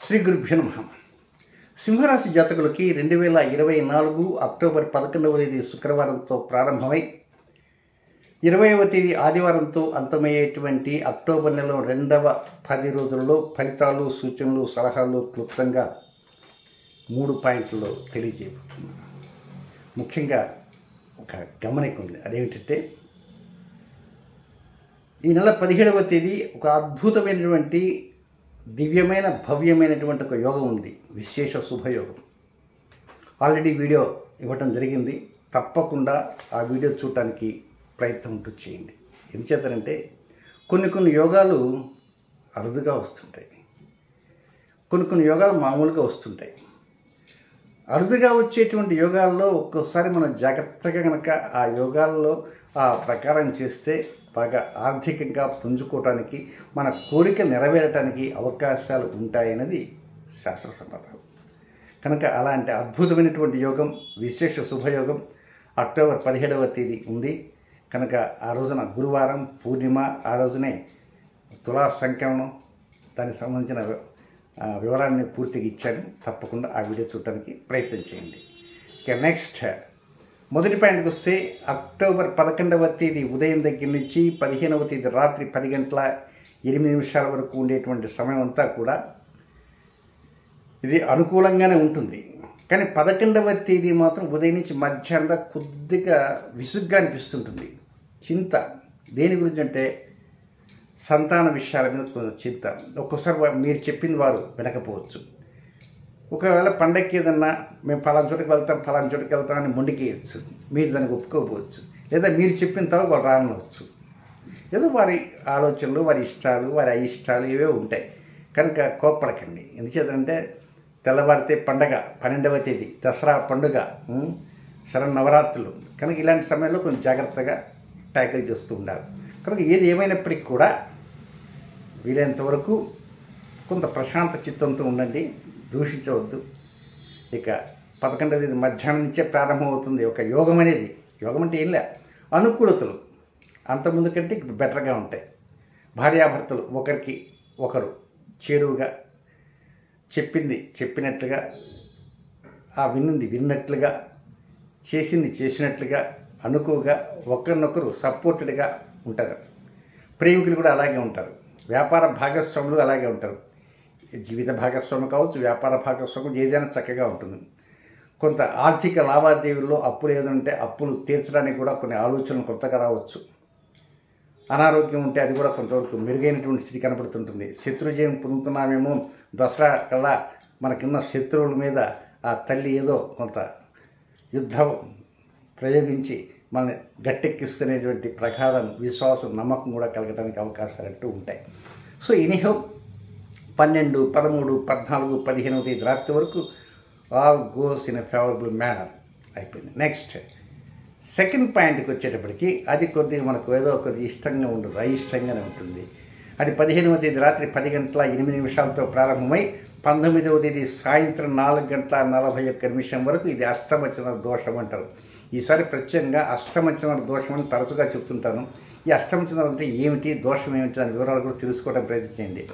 శ్రీ గురుభ్యో నమః. సింహరాశి జాతకులకి 2024 అక్టోబర్ 11వ తేదీ శుక్రవారంతో ప్రారంభమై 20వ తేదీ ఆదివారంతో అంతమయ్యేటువంటి అక్టోబర్ నెల రెండవ 10 రోజులలో ఫలితాలు, సూచనలు, సలహాలు క్లుప్తంగా 3 పాయింట్లలో తెలియజేయబోతున్నాను. ముఖ్యంగా ఒక గమనిక ఉంది. అదేమిటంటే ఈ నెల 17వ తేదీ ఒక అద్భుతమైనటువంటి దివ్యమైన భవ్యమైనటువంటి ఒక యోగం ఉంది. విశేష శుభయోగం. ఆల్రెడీ వీడియో ఇవ్వటం జరిగింది. తప్పకుండా ఆ వీడియో చూడటానికి ప్రయత్నం చేయండి. ఎందుచేతనంటే కొన్ని యోగాలు అరుదుగా వస్తుంటాయి, కొన్ని యోగాలు మామూలుగా వస్తుంటాయి. అరుదుగా వచ్చేటువంటి యోగాల్లో ఒక్కోసారి మనం జాగ్రత్తగా కనుక ఆ యోగాల్లో ఆ ప్రకారం చేస్తే బాగా ఆర్థికంగా పుంజుకోవటానికి, మన కోరిక నెరవేరటానికి అవకాశాలు ఉంటాయన్నది శాస్త్ర సమాధానం. కనుక అలాంటి అద్భుతమైనటువంటి యోగం, విశేష శుభయోగం అక్టోబర్ 17వ తేదీ ఉంది. కనుక ఆ రోజున గురువారం పూర్ణిమ, ఆ రోజునే తులా సంక్రమణం, దానికి సంబంధించిన వివరాన్ని పూర్తిగా ఇచ్చాను. తప్పకుండా ఆ వీడియో చూడటానికి ప్రయత్నం చేయండి. ఇక నెక్స్ట్ మొదటి పాయింట్కి వస్తే అక్టోబర్ 11వ తేదీ ఉదయం దగ్గర నుంచి 15వ తేదీ రాత్రి 10 గంటల 8 నిమిషాల వరకు ఉండేటువంటి సమయం అంతా కూడా ఇది అనుకూలంగానే ఉంటుంది. కానీ 11వ తేదీ మాత్రం ఉదయం నుంచి మధ్యాహ్నం కొద్దిగా విసుగ్గా అనిపిస్తుంటుంది. చింత దేని గురించి అంటే సంతాన విషయాల మీద కొంచెం చింత. ఒక్కోసారి మీరు చెప్పింది వారు వినకపోవచ్చు. ఒకవేళ పండగకి ఏదన్నా మేము ఫలానా చోటుకి వెళ్తాం అని మొండికేయచ్చు. మీరు దానికి ఒప్పుకోకపోవచ్చు. లేదా మీరు చెప్పిన తర్వాత వాళ్ళు రానవచ్చు. ఏదో వారి ఆలోచనలు, వారి ఇష్టాలు, వారి అయిష్టాలు ఇవే ఉంటాయి. కనుక కోప్పడకండి. ఎందుచేతంటే తెల్లవారితే పండగ 12వ తేదీ దసరా పండుగ, శరన్నవరాత్రులు. కనుక ఇలాంటి సమయంలో కొంచెం జాగ్రత్తగా ట్యాకిల్ చేస్తూ ఉండాలి. కనుక ఏది ఏమైనప్పటికీ కూడా వీలైనంత వరకు కొంత ప్రశాంత చిత్తంతో ఉండండి, దూషించవద్దు. ఇక 11వ తేదీ మధ్యాహ్నం నుంచే ప్రారంభమవుతుంది ఒక యోగం అనేది. యోగం అంటే ఏం లే, అనుకూలతలు అంతకుముందు కంటే ఇప్పుడు బెటర్గా ఉంటాయి. భార్యాభర్తలు ఒకరికి ఒకరు చేరువుగా, చెప్పింది చెప్పినట్లుగా, విన్నది విన్నట్లుగా, చేసింది చేసినట్లుగా, అనుకువగా ఒకరినొకరు సపోర్టెడ్గా ఉంటారు. ప్రేమికులు కూడా అలాగే ఉంటారు. వ్యాపార భాగస్వాములు అలాగే ఉంటారు. జీవిత భాగస్వామి కావచ్చు, వ్యాపార భాగస్వామి ఏదైనా చక్కగా ఉంటుంది. కొంత ఆర్థిక లావాదేవీల్లో అప్పులు ఏదంటే అప్పులు తీర్చడానికి కూడా కొన్ని ఆలోచనలు కొత్తగా రావచ్చు. అనారోగ్యం ఉంటే అది కూడా కొంతవరకు మెరుగైనటువంటి స్థితి కనబడుతుంటుంది. శత్రుజయం పొందుతున్నామేమో, దసరా కల్లా మనకున్న శత్రువుల మీద ఆ తల్లి ఏదో కొంత యుద్ధం ప్రయోగించి మనల్ని గట్టెక్కిస్తున్నటువంటి ప్రగాఢం, విశ్వాసం, నమ్మకం కూడా కలగడానికి అవకాశాలు అంటూ ఉంటాయి. సో ఎనీహౌ 12, 13, 14, 15వ తేదీ రాత్రి వరకు all goes in a favourable manner అయిపోయింది. నెక్స్ట్ సెకండ్ పాయింట్కి వచ్చేటప్పటికి అది కొద్దిగా మనకు ఏదో కొద్దిగా ఇష్టంగా ఉండదు, అయిష్టంగానే ఉంటుంది. అది 15వ తేదీ రాత్రి 10 గంటల 8 నిమిషాలతో ప్రారంభమై 19వ తేదీ సాయంత్రం 4 గంటల 41 నిమిషం వరకు ఇది అష్టమచంద్ర దోషం అంటారు. ఈసారి ప్రత్యేకంగా అష్టమచంద్ర దోషం అని తరచుగా చెప్తుంటాను. ఈ అష్టమచంద్రం అంటే ఏమిటి, దోషం ఏమిటి, దాని వివరాలు కూడా తెలుసుకోవడం ప్రయత్నించండి.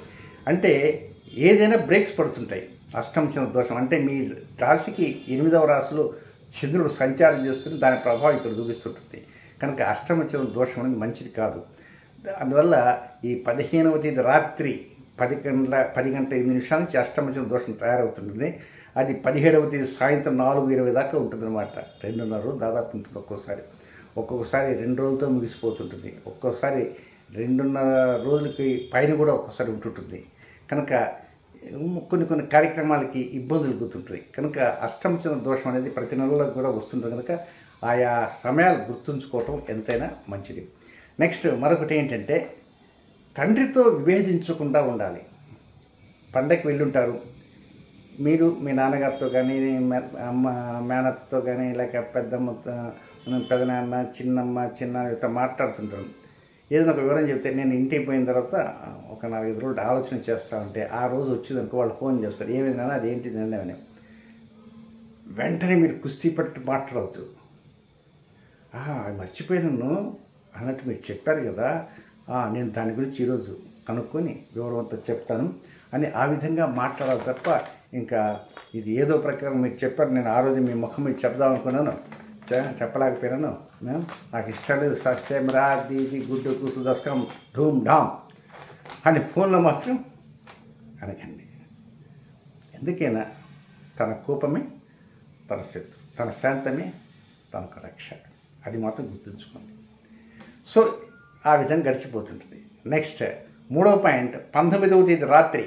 అంటే ఏదైనా బ్రేక్స్ పడుతుంటాయి. అష్టమచంద్ర దోషం అంటే మీ రాశికి 8వ రాశిలో చంద్రుడు సంచారం చేస్తుంది, దాని ప్రభావం ఇక్కడ చూపిస్తుంటుంది. కనుక అష్టమచంద్ర దోషం అనేది మంచిది కాదు. అందువల్ల ఈ 15వ తేదీ రాత్రి 10 గంటల 8 నిమిషాల నుంచి అష్టమచంద్ర దోషం తయారవుతుంటుంది. అది 17వ తేదీ సాయంత్రం 4:20 దాకా ఉంటుందన్నమాట. 2.5 రోజులు దాదాపు ఉంటుంది. ఒక్కొక్కసారి 2 రోజులతో ముగిసిపోతుంటుంది. ఒక్కోసారి 2.5 రోజులకి పైన కూడా ఒక్కోసారి ఉంటుంటుంది. కనుక కొన్ని కార్యక్రమాలకి ఇబ్బందులు గుర్తుంటాయి. కనుక అష్టమచంద్ర దోషం అనేది ప్రతి నెలలో కూడా వస్తుంటుంది. కనుక ఆయా సమయాలు గుర్తుంచుకోవటం ఎంతైనా మంచిది. నెక్స్ట్ మరొకటి ఏంటంటే తండ్రితో విభేదించకుండా ఉండాలి. పండగకి వెళ్ళుంటారు, మీరు మీ నాన్నగారితో కానీ, మేనత్తతో కానీ, లేక పెదనాన్న, చిన్నమ్మతో మాట్లాడుతుంటారు. ఏదైనా ఒక వివరం చెప్తే నేను ఇంటికి పోయిన తర్వాత ఒక 4-5 రోజులు ఆలోచన చేస్తూ ఉంటే ఆ రోజు వచ్చిందనుకో వాళ్ళు ఫోన్ చేస్తారు, ఏమైనా అదేంటి అని. వెంటనే మీరు కుస్తీ పట్టి మాట్లాడవద్దు. మర్చిపోయాను అన్నట్టు మీరు చెప్పారు కదా, నేను దాని గురించి ఈరోజు కనుక్కొని వివరం అంతా చెప్తాను. అని ఆ విధంగా మాట్లాడాలి తప్ప ఇంకా ఇది ఏదో ప్రకారం మీరు చెప్పారు, నేను ఆ రోజు మీ ముఖం మీద చెప్దాం అనుకున్నాను, చెప్పలేకపోయినాను. నాకు ఇష్టం లేదు సస్యం రాది ఇది గుడ్డు కూసు దశకం ధూమ్ ఢామ్ అని ఫోన్లో మాత్రం అనకండి. ఎందుకైనా తన కోపమే తన శత్రు, తన శాంతమే తనకు రక్ష, అది మాత్రం గుర్తుంచుకోండి. సో ఆ విధంగా గడిచిపోతుంటుంది. నెక్స్ట్ 3వ పాయింట్, 19వ తేదీ రాత్రి,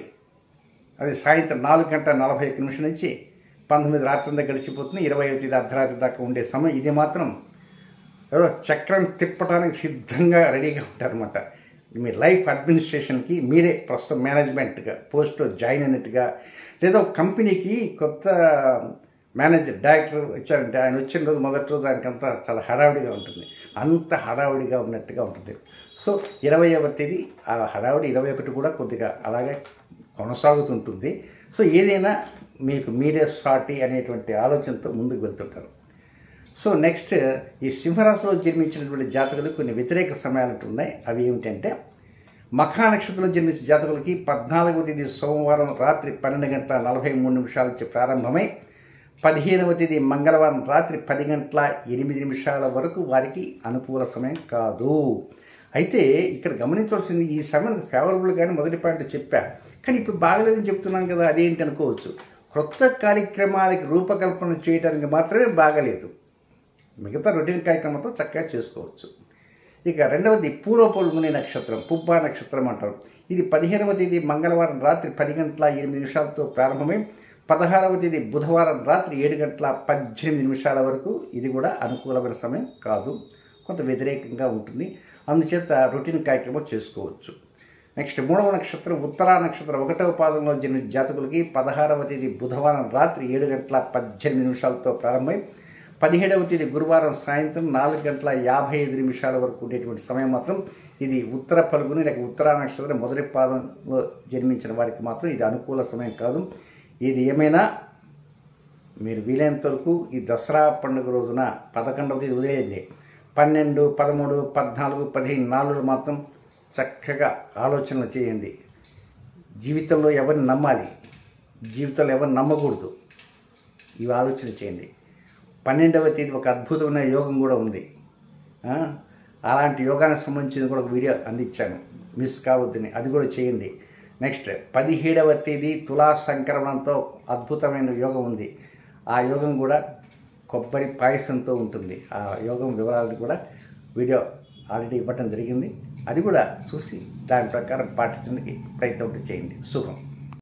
అది సాయంత్రం 4:41 నుంచి 19 రాత్రి అంతా గడిచిపోతుంది. 20వ తేదీ అర్ధరాత్రి దాకా ఉండే సమయం ఇది మాత్రం ఏదో చక్రం తిప్పడానికి సిద్ధంగా రెడీగా ఉంటారనమాట. మీ లైఫ్ అడ్మినిస్ట్రేషన్కి మీరే ప్రస్తుతం మేనేజ్మెంట్గా పోస్ట్లో జాయిన్ అయినట్టుగా, లేదా కంపెనీకి కొత్త మేనేజర్ డైరెక్టర్ వచ్చారంటే ఆయన వచ్చిన రోజు మొదటి రోజు ఆయనకంతా చాలా హడావుడిగా ఉంటుంది, అంత హడావుడిగా ఉన్నట్టుగా ఉంటుంది. సో 20వ తేదీ ఆ హడావుడి 21 కూడా కొద్దిగా అలాగే కొనసాగుతుంటుంది. సో ఏదైనా మీకు మీరే సాటి అనేటువంటి ఆలోచనతో ముందుకు వెళ్తుంటారు. సో నెక్స్ట్ ఈ సింహరాశిలో జన్మించినటువంటి జాతకులు కొన్ని వ్యతిరేక సమయాలు ఉన్నాయి. అవి ఏమిటంటే మఖా నక్షత్రంలో జన్మించిన జాతకులకి 14వ తేదీ సోమవారం రాత్రి 12:43 నుంచి ప్రారంభమై 15వ తేదీ మంగళవారం రాత్రి 10:08 వరకు వారికి అనుకూల సమయం కాదు. అయితే ఇక్కడ గమనించవలసింది, ఈ సమయం ఫేవరబుల్ కానీ మొదటి పాయింట్ చెప్పాను, కానీ ఇప్పుడు బాగలేదని చెప్తున్నాను కదా, అదేంటి అనుకోవచ్చు. క్రొత్త కార్యక్రమాలకి రూపకల్పన చేయడానికి మాత్రమే బాగలేదు, మిగతా రొటీన్ కార్యక్రమంతో చక్కగా చేసుకోవచ్చు. ఇక రెండవది పూర్వ పల్గుని నక్షత్రం, పుబ్బా నక్షత్రం అంటారు. ఇది 15వ తేదీ మంగళవారం రాత్రి 10:08 ప్రారంభమై 16వ తేదీ బుధవారం రాత్రి 7:18 వరకు ఇది కూడా అనుకూలమైన సమయం కాదు, కొంత వ్యతిరేకంగా ఉంటుంది. అందుచేత రొటీన్ కార్యక్రమం చేసుకోవచ్చు. నెక్స్ట్ 3వ నక్షత్రం ఉత్తరా నక్షత్రం 1వ పాదంలో జన్మించిన జాతకులకి 16వ తేదీ బుధవారం రాత్రి 7:18 ప్రారంభమై 17వ తేదీ గురువారం సాయంత్రం 4:55 వరకు ఉండేటువంటి సమయం మాత్రం ఇది ఉత్తర పల్గుని లేక ఉత్తరా నక్షత్రం మొదటి పాదంలో జన్మించిన వారికి మాత్రం ఇది అనుకూల సమయం కాదు. ఇది ఏమైనా మీరు వీలైనంత వరకు ఈ దసరా పండుగ రోజున 11వ తేదీ ఉదయం 12, 13, 14, 15 4 మాత్రం చక్కగా ఆలోచనలు చేయండి. జీవితంలో ఎవరిని నమ్మాలి, జీవితంలో ఎవరిని నమ్మకూడదు, ఇవి ఆలోచన చేయండి. 12వ తేదీ ఒక అద్భుతమైన యోగం కూడా ఉంది. అలాంటి యోగానికి సంబంధించిన కూడా ఒక వీడియో అందించాను, మిస్ కావద్దని, అది కూడా చేయండి. నెక్స్ట్ 17వ తేదీ తులా సంక్రమణంతో అద్భుతమైన యోగం ఉంది. ఆ యోగం కూడా కొబ్బరి పాయసంతో ఉంటుంది. ఆ యోగం వివరాలను కూడా వీడియో ఆల్రెడీ ఇవ్వటం జరిగింది, అది కూడా చూసి దాని ప్రకారం పాటించడానికి ప్రయత్నం చేయండి. శుభం.